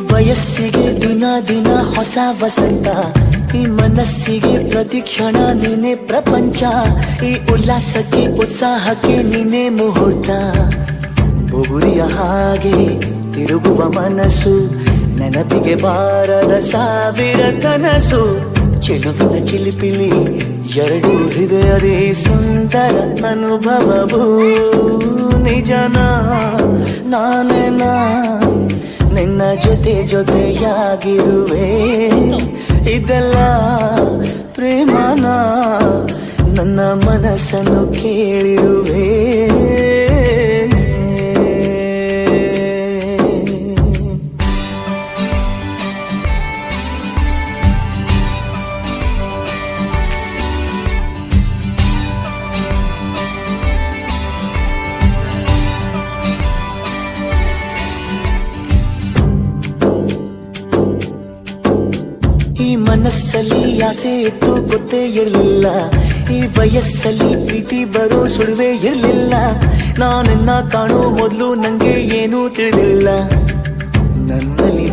ವಯಸ್ಸಿಗೆ ದಿನ ದಿನ ಹೊಸ ವಸಂತ, ಈ ಮನಸ್ಸಿಗೆ ಪ್ರತಿಕ್ಷಣ ನೀನೆ ಪ್ರಪಂಚ, ಈ ಉಲ್ಲಾಸಕ್ಕೆ ಉತ್ಸಾಹಕ್ಕೆ ನೀನೆ ಮುಹೂರ್ತ. ಬುಗುರಿಯ ಹಾಗೆ ತಿರುಗುವ ಮನಸ್ಸು, ನೆನಪಿಗೆ ಬಾರದ ಸಾವಿರ ಕನಸು. ಚೆಲುವಿನ ಚಿಲಿಪಿಲಿ ಎರಡು ಹೃದಯದೇ ಸುಂದರ ಅನುಭವವು. ನಿಜನ ನಾನೇನ ನಿನ್ನ ಜೊತೆ ಜೊತೆಯಾಗಿರುವೆ, ಇದೆಲ್ಲ ಪ್ರೇಮನ ನನ್ನ ಮನಸ್ಸನ್ನು ಕೇಳಿರುವೆ. ಈ ಮನಸ್ಸಲ್ಲಿ ಆಸೆ ಇತ್ತು ಗೊತ್ತೇ ಇರಲಿಲ್ಲ, ಈ ವಯಸ್ಸಲ್ಲಿ ಪ್ರೀತಿ ಬರೋ ಸುಳಿವೇ ಇರಲಿಲ್ಲ. ನಾನನ್ನ ಕಾಣೋ ಮೊದಲು ನಂಗೆ ಏನೂ ತಿಳಿದಿಲ್ಲ, ನನ್ನಲ್ಲಿ